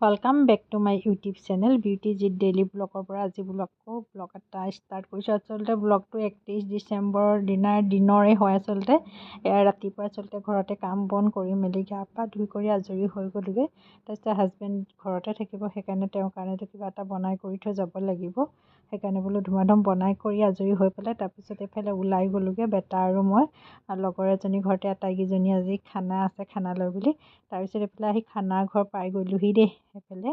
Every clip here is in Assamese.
Welcome back to my YouTube channel beauty Jit daily ব্লগৰ পৰা আজি ব্লগ এটা ষ্টাৰ্ট কৰিছোঁ। আচলতে ব্লগটো 31 ডিচেম্বৰৰ দিনৰে হয়। আচলতে ৰাতিপুৱা আচলতে ঘৰতে কাম বন কৰি মেলি গা পা ধুই কৰি আজৰি হৈ গ'লোগৈ। তাৰপিছত হাজবেণ্ড ঘৰতে থাকিব, সেইকাৰণে তেওঁৰ কাৰণেতো কিবা এটা বনাই কৰি থৈ যাব লাগিব। সেইকাৰণে বোলো ধুমাধুম বনাই কৰি আজৰি হৈ পেলাই তাৰপিছত এইফালে ওলাই গ'লোগৈ বেটা আৰু মই। লগৰ এজনী ঘৰতে আটাইকেইজনী আজি খানা আছে, খানা লৈ বুলি। তাৰপিছত এইফালে আহি খানাৰ ঘৰ পাই গ'লোহি দেই। এইফালে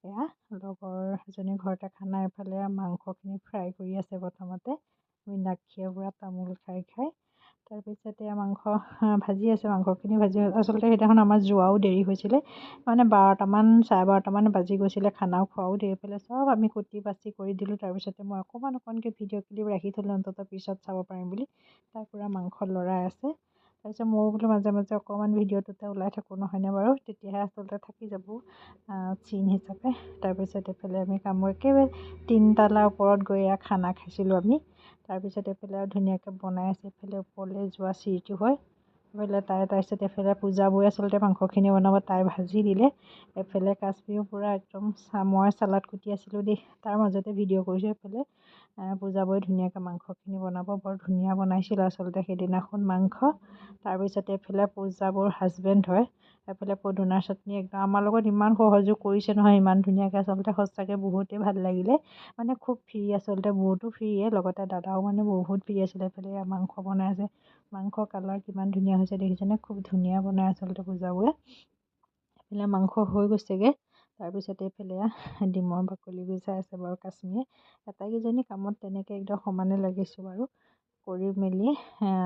এয়া লগৰ এজনী ঘৰতে খানা, এইফালে মাংসখিনি ফ্ৰাই কৰি আছে প্ৰথমতে। মীনাক্ষীয়ে পুৰা তামোল খাই তাৰপিছতে মাংস ভাজি আছে। মাংসখিনি ভাজি আচলতে সেইদিনাখন আমাৰ যোৱাও দেৰি হৈছিলে, মানে 12টামান চাৰে 12টামান বাজি গৈছিলে। খানাও খোৱাও দেৰি পেলাই চব আমি কুটি বাছি কৰি দিলোঁ। তাৰপিছতে মই অকণমানকৈ ভিডিঅ' ক্লিপ ৰাখি থ'লোঁ, অন্ততঃ পিছত চাব পাৰিম বুলি। তাৰ পৰা মাংস লৰাই আছে। তাৰপিছত ময়ো বোলো মাজে মাজে অকণমান ভিডিঅ'টোতে ওলাই থাকোঁ, নহয়নে বাৰু? তেতিয়াহে আচলতে থাকি যাব চিন হিচাপে। তাৰপিছত এইফালে আমি একেবাৰে 3 তালাৰ ওপৰত গৈ খানা খাইছিলোঁ আমি। তাৰপিছত এইফালে আৰু ধুনীয়াকৈ বনাই আছে। এইফালে ওপৰলৈ যোৱা চিৰিটো হয় এইফালে তাৰপিছত এইফালে পূজাবই আচলতে মাংসখিনি বনাব, তাই ভাজি দিলে। এইফালে কাশ্মীৰো পূৰা একদম মই চালাড কুটি আছিলোঁ দেই, তাৰ মাজতে ভিডিঅ' কৰিছোঁ। এইফালে পূজাবই ধুনীয়াকৈ মাংসখিনি বনাব, বৰ ধুনীয়া বনাইছিল আচলতে সেইদিনাখন মাংস। তাৰপিছতে এইফালে পূজাবৰ হাজবেণ্ড হয়। এইফালে পদুনাৰ চাটনি একদম আমাৰ লগত ইমান সহযোগ কৰিছে নহয়, ইমান ধুনীয়াকৈ। আচলতে সঁচাকৈ বহুতেই ভাল লাগিলে, মানে খুব ফ্ৰী আচলতে, বহুতো ফ্ৰীয়ে, লগতে দাদাও মানে বহুত ফ্ৰী আছিলে। এইফালে মাংস বনাই আছে, মাংস কালাৰ কিমান ধুনীয়া হৈছে দেখিছেনে? খুব ধুনীয়া বনাই আচলতে পূজাবোৰে। এইফালে মাংস হৈ গৈছেগৈ। তাৰপিছতে এইফালে ডিমৰ বাকলি গুচাই আছে বাৰু কাশ্মীৰে। আটাইকেইজনী কামত তেনেকৈ একদম সমানে লাগিছোঁ বাৰু। কৰি মেলি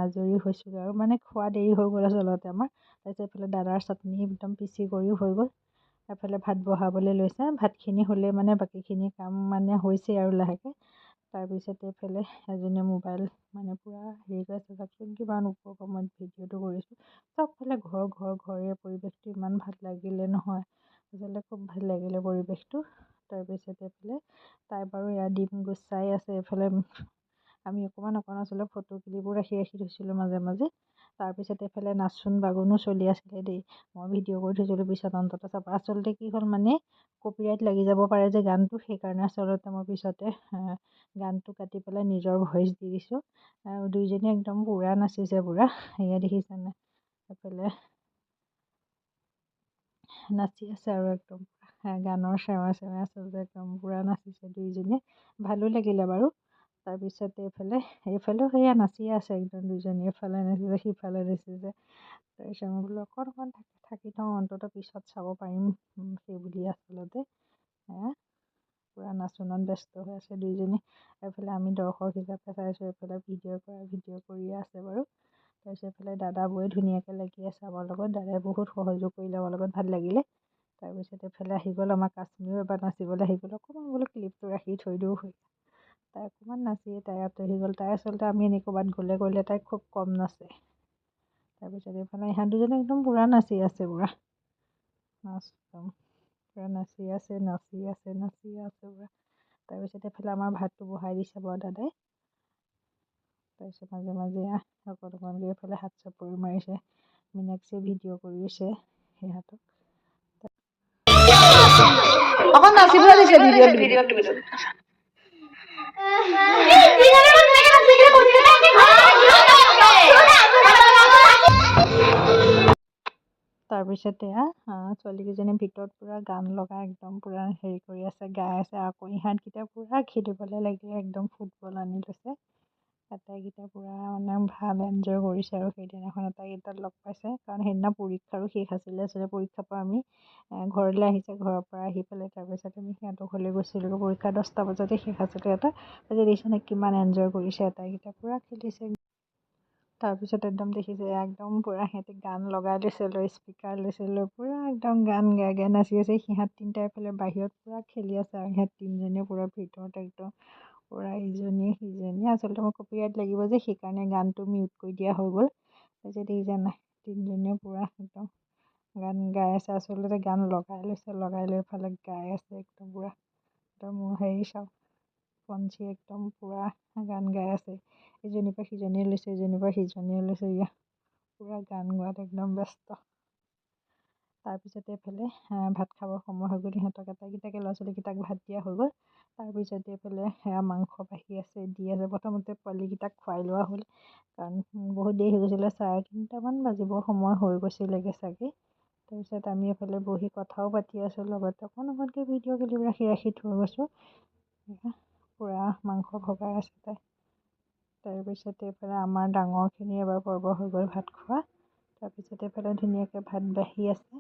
আজৰি হৈছোঁগৈ আৰু, মানে খোৱা দেৰি হৈ গ'ল আচলতে আমাৰ। তাৰপিছত এইফালে দাদাৰ চাটনি একদম পিচি কৰিও হৈ গ'ল। এফালে ভাত বহাবলৈ লৈছে, ভাতখিনি হ'লে মানে বাকীখিনি কাম মানে হৈছেই আৰু লাহেকৈ। তাৰপিছতে এইফালে এজনীয়ে মোবাইল মানে পূৰা হেৰি কৰি আছে, চাওকচোন কিমান ওপৰৰ পৰা মই ভিডিঅ'টো কৰিছোঁ। চবফালে ঘৰে পৰিৱেশটো ইমান ভাল লাগিলে নহয়, আচলতে খুব ভাল লাগিলে পৰিৱেশটো। তাৰপিছতে এইফালে তাই বাৰু এয়া ডিম গুচাই আছে। এইফালে আমি অকণমান আচলতে ফটো ক্লিপো ৰাখি থৈছিলোঁ মাজে মাজে। তাৰপিছতে এইফালে নাচোন বাগোনো চলি আছিলে দেই, মই ভিডিঅ' কৰি থৈছিলোঁ, পিছত অন্ততঃ চাবা। আচলতে কি হ'ল মানে কপিৰাইট লাগি যাব পাৰে যে গানটো, সেইকাৰণে আচলতে মই পিছতে গানটো কাটি পেলাই নিজৰ ভইচ দি দিছোঁ। দুইজনী একদম পূৰা নাচিছে, পূৰা সেয়া দেখিছেনে? এইফালে নাচি আছে আৰু একদম গানৰ চেৱা আচলতে একদম পূৰা নাচিছে দুইজনীয়ে, ভালো লাগিলে বাৰু। তাৰপিছতে এইফালেও সেয়া নাচিয়ে আছে একদম দুইজনী, এফালে নাচিছে সিফালে নাচিছে। তাৰপিছত মই বোলো অকণমান থাকি থওঁ, অন্ততঃ পিছত চাব পাৰিম সেই বুলি আচলতে পূৰা নাচোনত ব্যস্ত হৈ আছে দুইজনী। এইফালে আমি দৰ্শক হিচাপে চাইছোঁ, এইফালে ভিডিঅ' কৰিয়ে আছে বাৰু। তাৰপিছত এইফালে দাদা বৌয়ে ধুনীয়াকৈ লাগি আছে আমাৰ লগত, দাদাই বহুত সহযোগ কৰিলে আমাৰ লগত, ভাল লাগিলে। তাৰপিছত এইফালে আহি গ'ল আমাৰ কাশ্মীৰো এবাৰ নাচিবলৈ আহি গ'ল। অকণমান বোলো ক্লিপটো ৰাখি থৈ দিওঁ, তাই অকণমান নাচিয়ে তাই আঁতৰি গ'ল। তাই আচলতে আমি এনেই ক'ৰবাত গ'লে তাই খুব কম নাচে। তাৰপিছত এইফালে ইহঁত দুজনী একদম পূৰা নাচি আছে, পূৰা নাচি আছে পূৰা। তাৰপিছত এইফালে আমাৰ ভাতটো বহাই দিছে বাৰু দাদাই। তাৰপিছত মাজে মাজে অকণমানকৈ এইফালে হাত চাপৰি মাৰিছে, মীনাক্ষীয়ে ভিডিঅ' কৰিছে সিহঁতক। অকণ নাচিবলৈ দিছে ভিডিঅ'ত তাৰপিছতে ছোৱালীকেইজনীৰ ভিতৰত পূৰা গান লগাই একদম পূৰা হেৰি কৰি আছে, গাই আছে। আকৌ ইহঁতকেইটা পূৰা খেলিবলৈ লাগিলে, একদম ফুটবল আনি লৈছে। আটাইকেইটা পূৰা মানে ভাল এনজয় কৰিছে আৰু সেইদিনাখন আটাইকেইটাক লগ পাইছে, কাৰণ সেইদিনা পৰীক্ষাৰো শেষ আছিলে। পৰীক্ষাৰ পৰা আমি ঘৰলৈ আহিছে, ঘৰৰ পৰা আহি পেলাই তাৰপিছত আমি সিহঁতৰ ঘৰলৈ গৈছিলোঁ। পৰীক্ষা 10টা বজাতে শেষ আছিলে সিহঁতৰ। আজি দেখিছেনে কিমান এনজয় কৰিছে আটাইকেইটা, পূৰা খেলিছে। তাৰপিছত একদম দেখিছে একদম পূৰা সিহঁতে গান লগাই লৈছে, স্পীকাৰ লৈছে, পূৰা একদম গান গাই নাচি আছে। সিহঁত তিনিটা এইফালে বাহিৰত পূৰা খেলি আছে আৰু সিহঁত তিনিজনীয়ে পূৰা ভিতৰত একদম পূৰা ইজনীয়ে সিজনীয়ে। আচলতে মই কপিৰাইট লাগিব যে সেইকাৰণে গানটো মিউট কৰি দিয়া হৈ গ'ল। তাৰপিছত দেখিছা নাই, তিনিজনীয়ে পূৰা একদম গান গাই আছে। আচলতে গান লগাই লৈ এইফালে গাই আছে একদম পূৰা। একদম হেৰি চাওক, পঞ্চী একদম পূৰা গান গাই আছে। ইজনীৰ পৰা সিজনীয়ে লৈছে, ইজনীৰ পৰা সিজনীয়ে লৈছে, পূৰা গান গোৱাত একদম ব্যস্ত। তাৰপিছতে এইফালে ভাত খাবৰ সময় হৈ গ'ল, সিহঁতক এটাইকেইটাকৈ ল'ৰা ছোৱালীকেইটাক ভাত দিয়া হৈ গ'ল। তাৰপিছতে এইফালে সেয়া মাংস বাঢ়ি আছে দি আছে। প্ৰথমতে পোৱালীকেইটাক খুৱাই লোৱা হ'ল, কাৰণ বহুত দেৰি হৈ গৈছিলে, 3:30মান বাজিবৰ সময় হৈ গৈছিলেগৈ চাগে। তাৰপিছত আমি এইফালে বহি কথাও পাতি আছোঁ, লগতে অকণকৈ ভিডিঅ' ক্লিপ ৰাখি থৈ গৈছোঁ। পূৰা মাংস ভগাই আছে তাই। তাৰপিছতে এইফালে আমাৰ ডাঙৰখিনি এবাৰ পৰ্ব হৈ গ'ল ভাত খোৱা। তাৰপিছতে এইফালে ধুনীয়াকৈ ভাত বাঢ়ি আছে,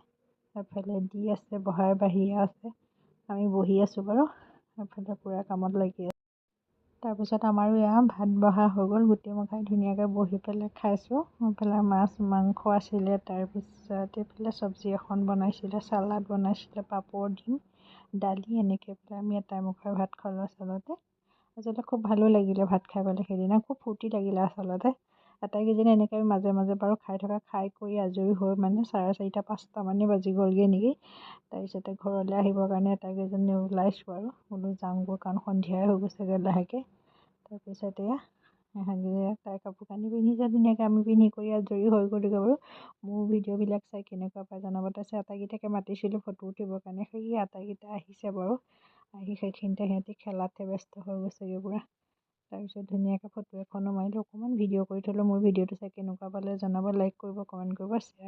এফালে দি আছে, বাঢ়ি আছে, আমি বহি আছোঁ বাৰু, এফালে পূৰা কামত লাগি আছে। তাৰপিছত আমাৰো এয়া ভাত বঢ়া হৈ গ'ল, গোটেই মখাই ধুনীয়াকৈ বহি পেলাই খাইছোঁ। এইফালে মাছ মাংস আছিলে, তাৰপিছত এইফালে চব্জি এখন বনাইছিলে, চালাড বনাইছিলে, পাপৰ, ডিম, দালি, এনেকৈ পেলাই আমি এটাই মুখাৰ ভাত খালোঁ আচলতে। খুব ভালো লাগিলে ভাত খাই পেলাই, সেইদিনা খুব ফূৰ্তি লাগিলে আচলতে। আটাইকেইজনী এনেকৈ মাজে মাজে বাৰু খাই কৰি আজৰি হৈ 4:30 5টামানেই বাজি গ'লগৈ নেকি। তাৰপিছতে ঘৰলৈ আহিবৰ কাৰণে আটাইকেইজনী ওলাইছোঁ আৰু, বোলো যাওঁগৈ, কাৰণ সন্ধিয়াই হৈ গৈছেগৈ লাহেকৈ। তাৰপিছতে তাই কাপোৰ কানি পিন্ধিছে ধুনীয়াকৈ, আমি পিন্ধি কৰি আজৰি হৈ গ'লোগৈ বাৰু। মোৰ ভিডিঅ'বিলাক চাই কেনেকুৱা পাই জনাব। তাৰপিছত আটাইকেইটাকে মাতিছিলোঁ ফটো উঠিবৰ কাৰণে, সেই আটাইকেইটা আহিছে বাৰু। আহি সেইখিনিতে সিহঁতি খেলাতহে ব্যস্ত হৈ গৈছেগৈ পূৰা। তাৰপিছত ধুনীয়াকৈ ফটো এখনো মাৰিলোঁ, অকণমান ভিডিঅ' কৰি থ'লোঁ। মোৰ ভিডিঅ'টো চাই কেনেকুৱা পালে জনাব, লাইক কৰিব, কমেণ্ট কৰিব, শ্বেয়াৰ